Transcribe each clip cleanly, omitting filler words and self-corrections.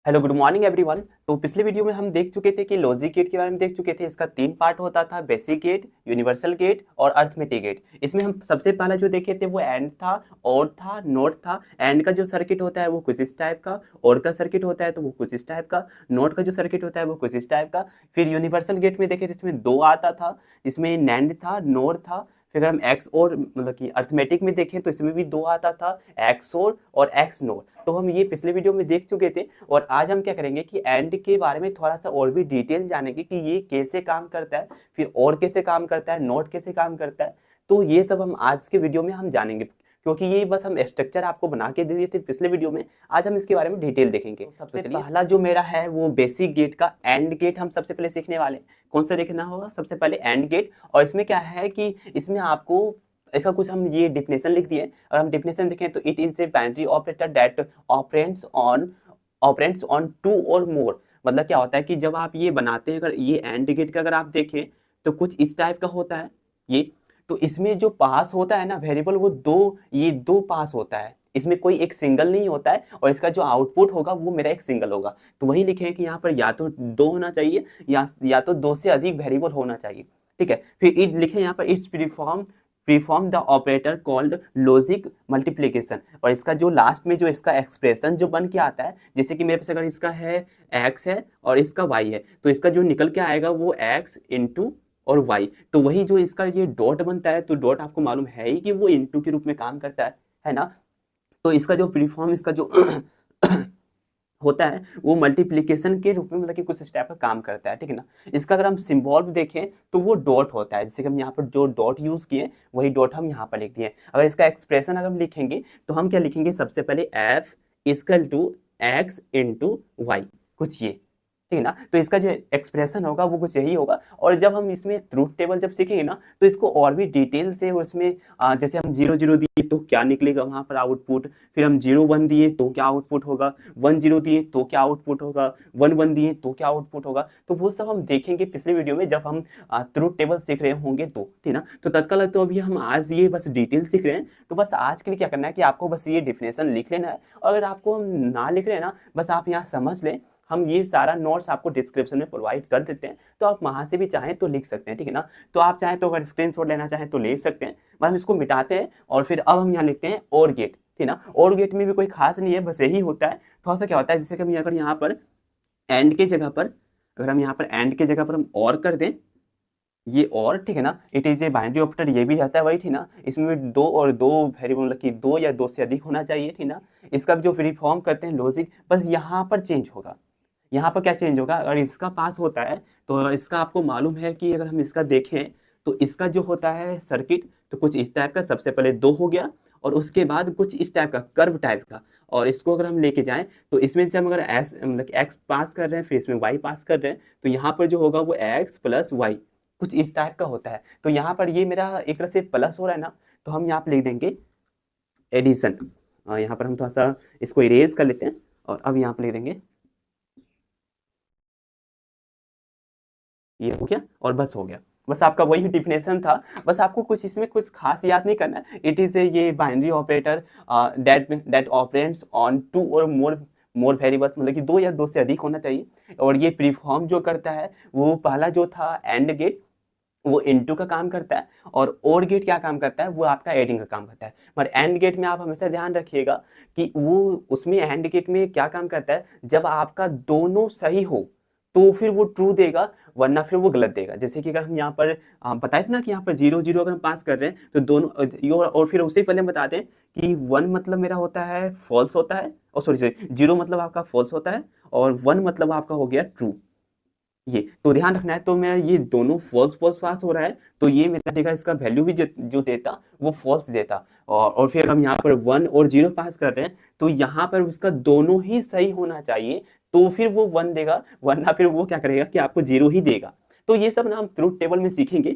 Hello good morning everyone. तो पिछले video में हम देख चुके थे कि लॉजिक गेट के बारे में देख चुके थे। इसका तीन पार्ट होता था, बेसिक गेट, यूनिवर्सल गेट और अर्थमेटिक गेट। इसमें हम सबसे पहला जो देखे थे वो एंड था, और था, नोट था। एंड का जो सर्किट होता है वो कुछ इस टाइप का, और का सर्किट होता है तो वो कुछ इस टाइप का, नोट का जो सर्किट होता है वो कुछ इस टाइप का। फिर यूनिवर्सल गेट में देखे थे, इसमें दो आता था, इसमें नैंड था, नोर था। फिर हम एक्स और मतलब कि अर्थमेटिक में देखें तो इसमें भी दो आता था, एक्स और एक्स नोर। तो हम ये पिछले वीडियो में देख चुके थे। और आज हम क्या करेंगे कि एंड के बारे में थोड़ा सा और भी डिटेल जानेंगे कि ये कैसे काम करता है, फिर और कैसे काम करता है, नोट कैसे काम करता है। तो ये सब हम आज के वीडियो में हम जानेंगे, क्योंकि ये बस हम स्ट्रक्चर आपको बना के दे दिए थे पिछले वीडियो में। आज हम इसके बारे में डिटेल देखेंगे। तो सबसे पहला जो मेरा है वो बेसिक गेट का एंड गेट हम सबसे पहले सीखने वाले। कौन सा देखना होगा? सबसे पहले एंड गेट। और इसमें क्या है कि इसमें आपको इसका कुछ हम ये डिफिनेशन लिख दिए। और हम डिफिनेशन देखें तो it is a binary operator that operates on two or more. मतलब क्या होता है कि जब आप ये बनाते हैं, अगर ये एंड गेट का अगर आप देखें तो कुछ इस टाइप का होता है ये। तो इसमें जो पास होता है ना वेरिएबल, वो दो पास होता है। इसमें कोई एक सिंगल नहीं होता है, और इसका जो आउटपुट होगा वो मेरा एक सिंगल होगा। तो वही लिखे हैं कि यहाँ पर या तो दो होना चाहिए या तो दो से अधिक वेरिएबल होना चाहिए। ठीक है। फिर इट लिखे यहाँ पर it's preform the operator called logic multiplication. और इसका जो लास्ट में जो इसका एक्सप्रेशन जो बन के आता है, जैसे कि मेरे पास अगर इसका है एक्स है और इसका वाई है, तो इसका जो निकल के आएगा वो एक्स इंटू और वाई। तो वही जो इसका ये डॉट बनता है, तो डॉट आपको मालूम है ही कि वो इंटू के रूप में काम करता है ना। तो इसका जो प्रीफॉर्म, इसका जो होता है वो मल्टीप्लिकेशन के रूप में, मतलब कि कुछ स्टेप का काम करता है। ठीक है ना। इसका अगर हम सिंबल देखें तो वो डॉट होता है। जैसे कि हम यहाँ पर जो डॉट यूज किए वही डॉट हम यहाँ पर लिख दिए। अगर इसका एक्सप्रेशन अगर हम लिखेंगे तो हम क्या लिखेंगे? सबसे पहले F equal to X into Y, कुछ ये। ठीक है ना। तो इसका जो एक्सप्रेशन होगा वो कुछ यही होगा। और जब हम इसमें ट्रूथ टेबल जब सीखेंगे ना, तो इसको और भी डिटेल से उसमें जैसे हम 0 0 दिए तो क्या निकलेगा वहां पर आउटपुट, फिर हम 0 1 दिए तो क्या आउटपुट होगा, 1 0 दिए तो क्या आउटपुट होगा, 1 1 दिए तो क्या आउटपुट होगा। तो वो सब हम देखेंगे पिछले वीडियो में जब हम ट्रूथ टेबल सीख रहे होंगे तो। ठीक है ना। तो तत्काल तो अभी हम आज ये बस डिटेल सीख रहे हैं। तो बस आज के लिए क्या करना है कि आपको बस ये डिफिनेशन लिख लेना है। और अगर आपको हम ना लिख रहे हैं ना, बस आप यहाँ समझ लें। हम ये सारा नोट्स आपको डिस्क्रिप्शन में प्रोवाइड कर देते हैं, तो आप वहां से भी चाहें तो लिख सकते हैं। ठीक है ना। तो आप चाहें तो अगर स्क्रीनशॉट लेना चाहें तो ले सकते हैं। बस हम इसको मिटाते हैं और फिर अब हम यहाँ लिखते हैं और गेट। ठीक है ना। और गेट में भी कोई खास नहीं है, बस यही होता है। थोड़ा सा क्या होता है, जैसे कि हम अगर यहाँ पर एंड के जगह पर, अगर हम यहाँ पर एंड के जगह पर हम और कर दें ये और, ठीक है ना, it is a binary operator, ये भी रहता है वही। ठीक ना। इसमें भी दो और दो वेरिएबल, मतलब कि दो या दो से अधिक होना चाहिए। ठीक ना। इसका जो प्रीफॉर्म करते हैं लॉजिक, बस यहाँ पर चेंज होगा। यहाँ पर क्या चेंज होगा? अगर इसका पास होता है तो अगर इसका आपको मालूम है कि अगर हम इसका देखें तो इसका जो होता है सर्किट, तो कुछ इस टाइप का। सबसे पहले दो हो गया और उसके बाद कुछ इस टाइप का कर्व टाइप का। और इसको अगर हम लेके जाएं तो इसमें से हम अगर एस मतलब एक्स पास कर रहे हैं, फिर इसमें वाई पास कर रहे हैं, तो यहाँ पर जो होगा वो एक्स प्लस वाई, कुछ इस टाइप का होता है। तो यहाँ पर ये मेरा एक तरह से प्लस हो रहा है ना, तो हम यहाँ पर लिख देंगे एडिशन। यहाँ पर हम थोड़ा सा इसको इरेज कर लेते हैं और अब यहाँ पर लिख देंगे ये हो गया और बस हो गया। बस आपका वही डिफिनेशन था। बस आपको कुछ इसमें कुछ खास याद नहीं करना है। इट इज ए ये binary operator that operates on two or more variables, मतलब कि दो या दो से अधिक होना चाहिए। और ये प्रीफॉर्म जो करता है वो पहला जो था एंड गेट, वो इनटू का काम करता है। और गेट क्या काम करता है? वो आपका एडिंग का काम करता है। मगर एंड गेट में आप हमेशा ध्यान रखिएगा कि वो उसमें एंड गेट में क्या काम करता है, जब आपका दोनों सही हो तो फिर वो ट्रू देगा, वरना फिर वो गलत देगा। जैसे कि अगर हम यहाँ पर बताए थे ना कि यहाँ पर 0 0 अगर हम पास कर रहे हैं तो दोनों, और फिर उससे पहले हम बता दें कि 1 मतलब मेरा होता है फॉल्स होता है, और सॉरी 0 मतलब आपका फॉल्स होता है और 1 मतलब आपका हो गया ट्रू। ये तो ध्यान रखना है। तो मैं ये दोनों फॉल्स फॉल्स पास हो रहा है, तो ये मेरा देगा इसका वैल्यू भी जो देता वो फॉल्स देता। और फिर हम यहाँ पर 1 और 0 पास कर रहे हैं, तो यहाँ पर उसका दोनों ही सही होना चाहिए, तो फिर वो 1 देगा, वरना फिर वो क्या करेगा कि आपको 0 ही देगा। तो ये सब ना हम ट्रूथ टेबल में सीखेंगे।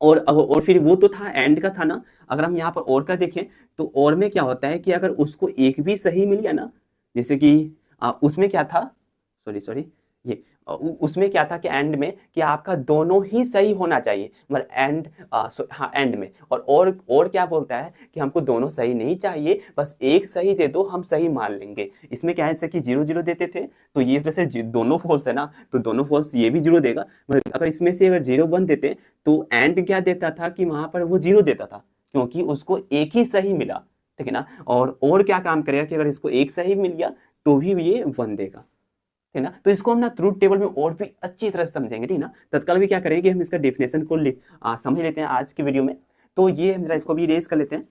और फिर वो तो था एंड का था ना। अगर हम यहाँ पर और का देखें तो और में क्या होता है कि अगर उसको एक भी सही मिल गया ना, जैसे कि उसमें क्या था, सॉरी ये उसमें क्या था कि एंड में कि आपका दोनों ही सही होना चाहिए, मतलब एंड हाँ एंड में, और क्या बोलता है कि हमको दोनों सही नहीं चाहिए, बस एक सही दे दो हम सही मान लेंगे। इसमें क्या है जैसे कि 0 0 देते थे तो ये वैसे दोनों फॉल्स है ना, तो दोनों फॉल्स ये भी 0 देगा। मतलब अगर इसमें से अगर 0 1 देते तो एंड क्या देता था कि वहां पर वो 0 देता था, क्योंकि उसको एक ही सही मिला, ठीक है ना। और क्या काम करेगा कि अगर इसको एक सही मिल गया तो भी ये 1 देगा, है ना। तो इसको हम ना ट्रूथ टेबल में और भी अच्छी तरह से समझेंगे, ठीक ना। तत्काल भी क्या करेंगे कि हम इसका डेफिनेशन को समझ लेते हैं आज की वीडियो में। तो ये हम जरा इसको भी इरेज कर लेते हैं।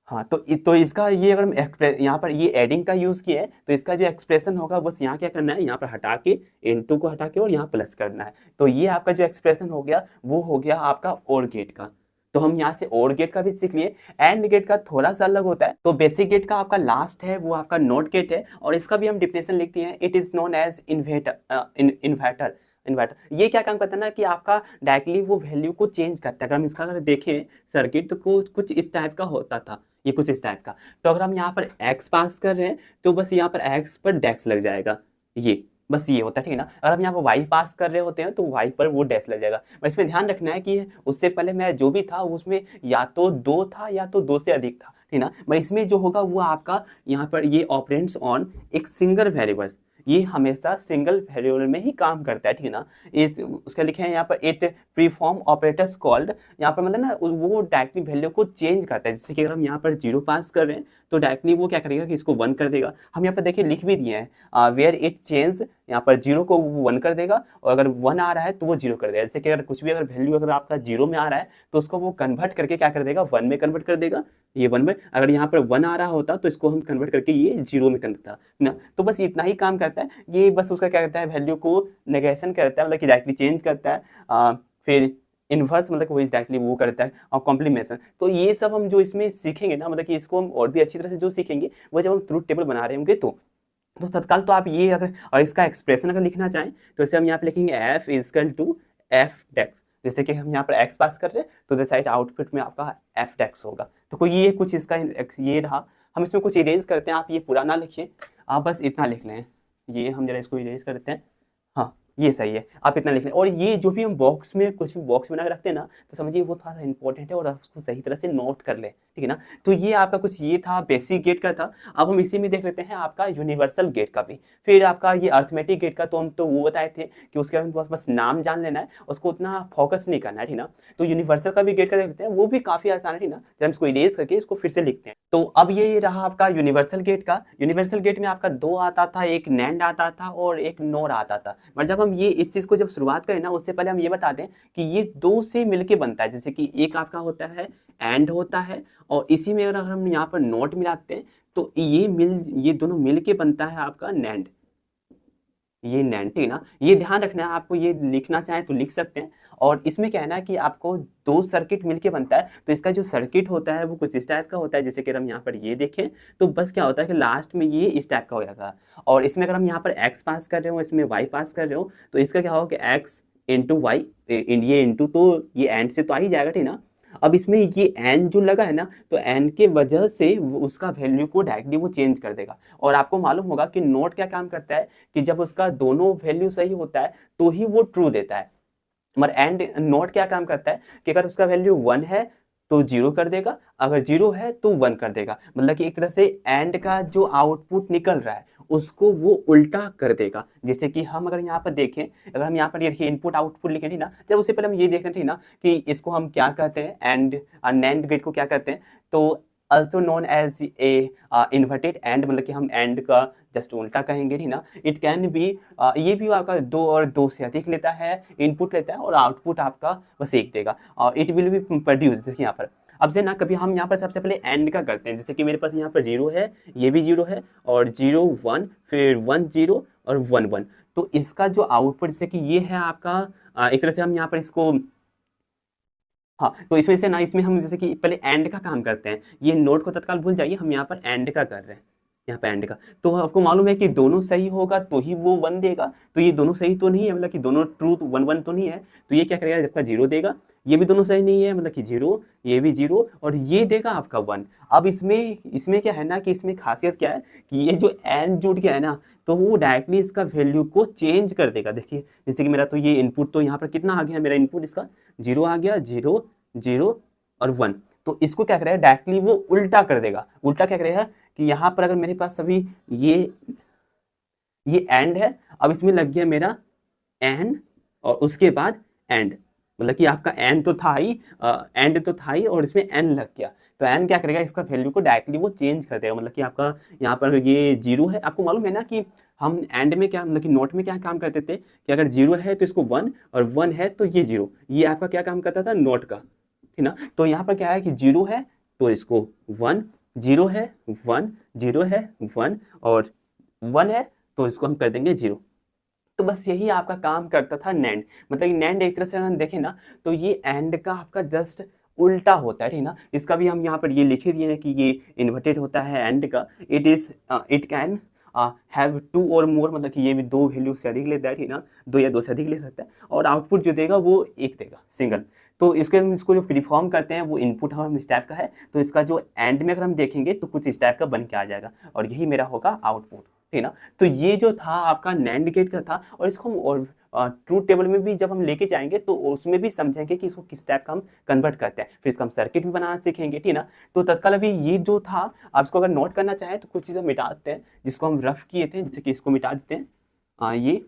हाँ, तो इसका ये अगर हम यहाँ पर ये एडिंग का यूज किया है तो इसका जो एक्सप्रेशन होगा बस यहाँ क्या करना है, यहाँ पर हटा के इनटू को हटा के और यहाँ प्लस करना है। तो ये आपका जो एक्सप्रेशन हो गया वो हो गया आपका और गेट का। तो हम यहाँ से और गेट का भी सीख लिए। एंड गेट का थोड़ा सा अलग होता है। तो बेसिक गेट का आपका लास्ट है वो आपका नॉट गेट है, और इसका भी हम डिफिनेशन लिखते हैं, it is known as inverter. Inverter ये क्या काम करता है ना कि आपका डायरेक्टली वो वैल्यू को चेंज करता है। अगर हम इसका अगर देखें सर्किट तो कुछ इस टाइप का होता था, ये कुछ इस टाइप का। तो अगर हम यहाँ पर x पास कर रहे हैं तो बस यहाँ पर x पर डैश लग जाएगा, ये बस ये होता है, ठीक है ना। अगर हम यहाँ पर y पास कर रहे होते हैं तो y पर वो डैश लग जाएगा। बस इसमें ध्यान रखना है कि उससे पहले मैं जो भी था उसमें या तो 2 था या तो 2 से अधिक था, ठीक है ना। मैं इसमें जो होगा वो आपका यहाँ पर ये ऑपरेंड्स ऑन एक सिंगल वेरिएबल, ये हमेशा सिंगल वेरिएबल में ही काम करता है, ठीक है ना। इस उसका लिखे हैं यहाँ पर it free form operators called, यहाँ पर मतलब ना वो डायरेक्टली वैल्यू को चेंज करता है। जैसे कि अगर हम यहाँ पर 0 पास कर रहे हैं तो डायरेक्टली वो क्या करेगा कि इसको 1 कर देगा। हम यहाँ पर देखिए लिख भी दिए हैं वेयर इट चेंज, यहाँ पर 0 को वो 1 कर देगा, और अगर 1 आ रहा है तो वो 0 कर देगा। जैसे कि अगर कुछ भी अगर वैल्यू अगर आपका 0 में आ रहा है तो उसको वो कन्वर्ट करके क्या कर देगा 1 में कन्वर्ट कर देगा, ये 1 में। अगर यहाँ पर 1 आ रहा होता तो इसको हम कन्वर्ट करके ये 0 में कन्वर्ट था ना। तो बस इतना ही काम करता है ये, बस उसका क्या करता है वैल्यू को नेगेशन करता है, मतलब कि डायरेक्टली चेंज करता है। फिर इन्वर्स मतलब वही डायरेक्टली वो करता है, और कॉम्प्लीमेशन। तो ये सब हम जो इसमें सीखेंगे ना, मतलब कि इसको हम और भी अच्छी तरह से जो सीखेंगे वो जब हम ट्रूथ टेबल बना रहे होंगे तो तत्काल तो आप ये अगर और इसका एक्सप्रेशन अगर लिखना चाहें तो इसे हम यहाँ पे लिखेंगे f इजकल टू एफ डेक्स। जैसे कि हम यहाँ पर x पास कर रहे हैं तो द साइड आउटपुट में आपका एफ डेक्स होगा। तो कोई ये कुछ इसका ये रहा। हम इसमें कुछ इरेज करते हैं, आप ये पूरा ना लिखिए, आप बस इतना लिख लें। ये हम जरा इसको इरेज करते हैं, हाँ ये सही है, आप इतना लिख लें। और ये जो भी हम बॉक्स में कुछ भी बॉक्स बना के रखते हैं ना तो समझिए वो थोड़ा सा इंपॉर्टेंट है और आप उसको सही तरह से नोट कर लें, ठीक है ना। तो ये आपका कुछ ये था बेसिक गेट का था। अब हम इसी में देख लेते हैं आपका यूनिवर्सल गेट का भी। फिर आपका ये अर्थमेटिक गेट का तो हम तो वो बताए थे कि उसके बारे में बस नाम जान लेना है, उसको उतना फोकस नहीं करना है, ठीक ना। तो यूनिवर्सल का भी गेट का देख लेते हैं, वो भी काफी आसान है, ठीक ना। जब हम इसको इरेज करके इसको फिर से लिखते हैं तो अब ये रहा आपका यूनिवर्सल गेट का। यूनिवर्सल गेट में आपका 2 आता था, एक नैंड आता था और एक नोर आता था। मतलब जब हम ये इस चीज को जब शुरुआत करें ना उससे पहले हम ये बता दें कि ये 2 से मिलके बनता है। जैसे कि एक आपका होता है एंड होता है, और इसी में अगर हम यहाँ पर नोट मिलाते हैं तो ये दोनों मिलके बनता है आपका नैंड, ये नैंड, ठीक है ना। ये ध्यान रखना है आपको, ये लिखना चाहे तो लिख सकते हैं। और इसमें कहना है कि आपको 2 सर्किट मिलके बनता है, तो इसका जो सर्किट होता है वो कुछ इस टाइप का होता है। जैसे कि हम यहाँ पर ये देखें तो बस क्या होता है कि लास्ट में ये इस टाइप का हो जाता है। और इसमें अगर हम यहाँ पर x पास कर रहे हो, इसमें y पास कर रहे हो, तो इसका क्या होगा कि x इंटू वाई, ये इंटू तो ये एंड से तो आ ही जाएगा, ठीक ना। अब इसमें ये एन जो लगा है ना तो एन के वजह से उसका वैल्यू को डायरेक्टली वो चेंज कर देगा। और आपको मालूम होगा कि नोट क्या काम करता है कि जब उसका दोनों वैल्यू सही होता है तो ही वो ट्रू देता है। मगर एंड नोट क्या काम करता है कि अगर उसका वैल्यू 1 है तो 0 कर देगा, अगर 0 है तो 1 कर देगा। मतलब कि एक तरह से एंड का जो आउटपुट निकल रहा है उसको वो उल्टा कर देगा। जैसे कि हम अगर यहाँ पर देखें, अगर हम यहाँ पर ये देखिए इनपुट आउटपुट लिखें, ठीक ना। जब उससे पहले हम ये देख रहे थे ना कि इसको हम क्या कहते हैं, एंड नैंड गेट को क्या कहते हैं, तो also known as a inverted AND, मतलब कि हम AND का जस्ट उल्टा कहेंगे, ठीक ना। इट कैन बी ये भी आपका 2 और 2 से अधिक लेता है, इनपुट लेता है और आउटपुट आपका बस 1 देगा। और इट विल बी प्रोड्यूस, देखिए यहाँ पर अब से ना कभी हम यहाँ पर सबसे पहले एंड का करते हैं। जैसे कि मेरे पास यहाँ पर 0 है, ये भी 0 है, और 0 1 फिर 1 0 और 1 1। तो इसका जो आउटपुट जैसे कि ये है आपका एक तरह से हम यहाँ पर इसको, हाँ तो इसमें से ना इसमें हम जैसे कि पहले एंड का काम करते हैं। ये नोट को तत्काल भूल जाइए, हम यहाँ पर एंड का कर रहे हैं। यहाँ पे एंड का। तो आपको मालूम है कि दोनों सही होगा तो ही वो 1 देगा, तो ये दोनों सही तो नहीं है, मतलब कि दोनों ट्रू 1 1 तो नहीं है, तो ये क्या करेगा आपका 0 देगा। ये भी दोनों सही नहीं है, मतलब कि 0, ये भी 0 और ये देगा आपका 1। अब इसमें इसमें क्या है ना कि इसमें खासियत क्या है कि ये जो एंड जुड़ गया है ना, तो वो डायरेक्टली इसका वैल्यू को चेंज कर देगा। देखिए जैसे कि मेरा तो ये इनपुट तो यहाँ पर कितना आ गया, मेरा इनपुट इसका 0 आ गया, 0 0 और 1। तो इसको क्या करेगा डायरेक्टली वो उल्टा कर देगा। उल्टा क्या करेगा कि यहाँ पर अगर मेरे पास अभी ये एंड है, अब इसमें लग गया मेरा एंड और उसके बाद एंड, मतलब कि आपका एन तो था ही, एंड तो था ही और इसमें एन लग गया। तो एन क्या करेगा इसका वैल्यू को डायरेक्टली वो चेंज कर देगा, मतलब कि आपका यहाँ पर ये 0 है। आपको मालूम है ना कि हम एंड में क्या, मतलब कि नोट में क्या काम करते थे कि अगर 0 है तो इसको 1 और 1 है तो ये 0, ये आपका क्या काम करता था नोट का, ठीक ना। तो यहाँ पर क्या है कि 0 है तो इसको 1, 0 है 1, 0 है 1 और 1 है तो इसको हम कर देंगे 0। तो बस यही आपका काम करता था नैंड। मतलब नैंड एक तरह से हम देखें ना तो ये एंड का आपका जस्ट उल्टा होता है, ठीक ना। इसका भी हम यहाँ पर ये लिखे दिए हैं कि ये इन्वर्टेड होता है एंड का। इट कैन हैव 2 और मोर, मतलब कि ये भी 2 वैल्यू से अधिक लेता है, ठीक ना, 2 या 2 से अधिक ले सकता है और आउटपुट जो देगा वो 1 देगा सिंगल। तो इसके हम इसको जो प्रीफॉर्म करते हैं वो इनपुट हम इस टाइप का है, तो इसका जो एंड में अगर हम देखेंगे तो कुछ इस टाइप का बन के आ जाएगा और यही मेरा होगा आउटपुट, ठीक ना। तो ये जो था आपका नैंड गेट का था और इसको हम और ट्रूथ टेबल में भी जब हम लेके जाएंगे तो उसमें भी समझेंगे कि इसको किस टाइप का हम कन्वर्ट करते हैं, फिर इसका हम सर्किट भी बनाना सीखेंगे, ठीक ना। तो तत्काल अभी ये जो था आप इसको अगर नोट करना चाहें तो कुछ चीज़ें मिटा देते हैं जिसको हम रफ किए थे, जैसे कि इसको मिटा देते हैं। ये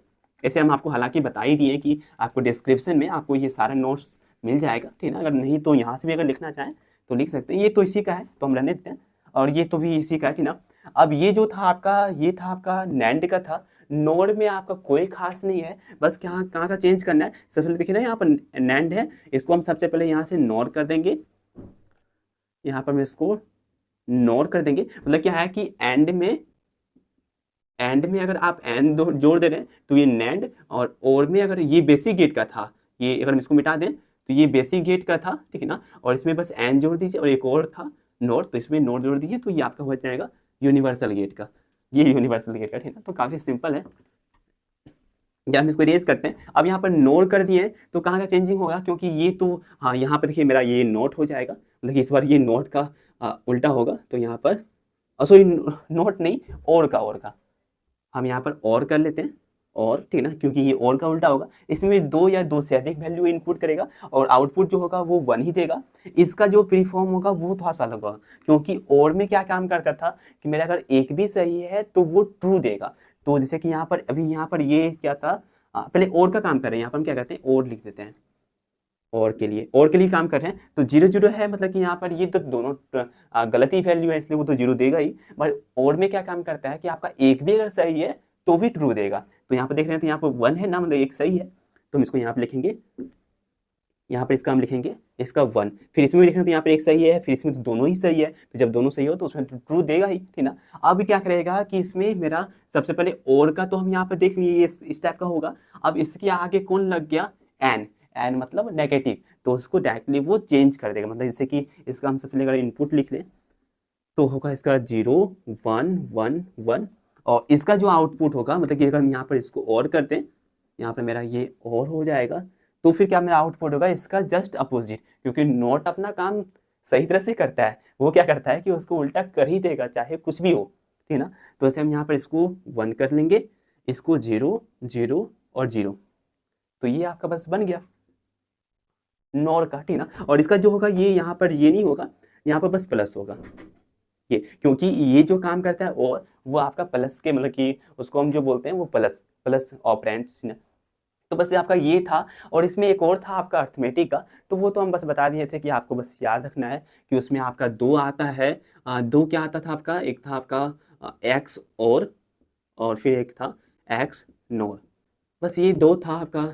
ऐसे हम आपको हालांकि बता ही दिए कि आपको डिस्क्रिप्शन में आपको ये सारा नोट्स मिल जाएगा, ठीक ना। अगर नहीं तो यहाँ से भी अगर लिखना चाहें तो लिख सकते हैं। ये तो इसी का है तो हम रहने देते हैं और ये तो भी इसी का है, ठीक ना। अब ये जो था आपका, ये था आपका नैंड का था। नोड में आपका कोई खास नहीं है, बस कहाँ कहाँ का चेंज करना है। सबसे पहले देखिए ना यहाँ पर नैंड है, इसको हम सबसे पहले यहाँ से नॉर कर देंगे, यहाँ पर हम इसको नॉर कर देंगे। मतलब क्या है कि एंड में अगर आप एंड जोड़ दे रहे हैं तो ये नैंड, और में अगर ये बेसिक गेट का था, ये अगर हम इसको मिटा दें तो ये बेसिक गेट का था, ठीक है ना, और इसमें बस एंड जोड़ दीजिए और एक और था नोर, तो इसमें नोर जोड़ दीजिए तो ये आपका हो जाएगा यूनिवर्सल गेट का, ये यूनिवर्सल गेट का, ठीक है। तो काफ़ी सिंपल है। जब हम इसको इरेज करते हैं, अब यहाँ पर नोट कर दिए तो कहाँ का चेंजिंग होगा, क्योंकि ये तो हाँ यहाँ पर देखिए मेरा ये नोट हो जाएगा, मतलब कि इस बार ये नोट का उल्टा होगा। तो यहाँ पर सॉरी नोट नहीं और का हम यहाँ पर और कर लेते हैं और, ठीक ना, क्योंकि ये और का उल्टा होगा। इसमें 2 या 2 से अधिक वैल्यू इनपुट करेगा और आउटपुट जो होगा वो 1 ही देगा। इसका जो प्रीफॉर्म होगा वो थोड़ा सा अलग होगा, क्योंकि और में क्या काम करता था कि मेरा अगर एक भी सही है तो वो ट्रू देगा। तो जैसे कि यहाँ पर अभी यहाँ पर ये क्या था, पहले और का काम कर रहे हैं, यहाँ पर हम क्या करते हैं और लिख देते हैं, और के लिए काम कर रहे हैं। तो 0 0 है, मतलब कि यहाँ पर ये तो दोनों गलत ही वैल्यू है, इसलिए वो तो 0 देगा ही। बट और में क्या काम करता है कि आपका एक भी अगर सही है तो भी ट्रू देगा। तो यहाँ पर देख रहे हैं तो यहाँ पर 1 है ना, मतलब एक सही है, तो हम इसको यहाँ पर लिखेंगे, यहाँ पर इसका हम लिखेंगे इसका 1। फिर इसमें भी लिखेंगे तो यहाँ पर एक सही है, फिर इसमें तो दोनों ही सही है, तो जब दोनों सही हो तो उसमें तो ट्रू देगा ही, ठीक ना। अब क्या करेगा कि इसमें मेरा सबसे पहले और का तो हम यहाँ पर देख लिए इस टाइप का होगा। अब इसके आगे कौन लग गया, एन मतलब नेगेटिव, तो उसको डायरेक्टली वो चेंज कर देगा। मतलब जैसे कि इसका हम सबसे पहले अगर इनपुट लिख लें तो होगा इसका 0 1 1 1 और इसका जो आउटपुट होगा, मतलब कि अगर हम यहाँ पर इसको और करते हैं, यहाँ पर मेरा ये और हो जाएगा, तो फिर क्या मेरा आउटपुट होगा इसका जस्ट अपोजिट, क्योंकि नोट अपना काम सही तरह से करता है, वो क्या करता है कि उसको उल्टा कर ही देगा चाहे कुछ भी हो, ठीक ना। तो ऐसे हम यहाँ पर इसको 1 कर लेंगे, इसको 0 0 और 0, तो ये आपका बस बन गया नॉर का, ठीक ना। और इसका जो होगा ये यहाँ पर ये नहीं होगा, यहाँ पर बस प्लस होगा ये, क्योंकि ये जो काम करता है और वो आपका प्लस के, मतलब कि उसको हम जो बोलते हैं वो प्लस प्लस ऑपरेंड्स, तो बस आपका ये था। और इसमें एक और था आपका अर्थमेटिक का, तो वो तो हम बस बता दिए थे कि आपको बस याद रखना है कि उसमें आपका 2 आता है, 2 क्या आता था आपका, एक था आपका एक्स और फिर एक था एक्स नोर, बस ये 2 था आपका,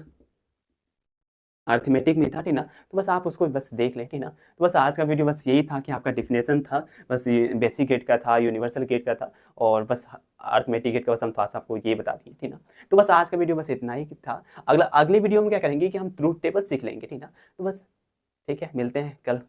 अर्थमेटिक नहीं था, ठीक ना। तो बस आप उसको बस देख लें, ठीक ना। तो बस आज का वीडियो बस यही था कि आपका डिफिनेशन था, बस ये बेसिक गेट का था, यूनिवर्सल गेट का था, और बस अर्थमेटिक गेट का बस हम थोड़ा सा आपको ये बता दिए, ठीक ना। तो बस आज का वीडियो बस इतना ही था। अगले वीडियो में क्या करेंगे कि हम ट्रूथ टेबल सीख लेंगे, ठीक ना। तो बस ठीक है, मिलते हैं कल।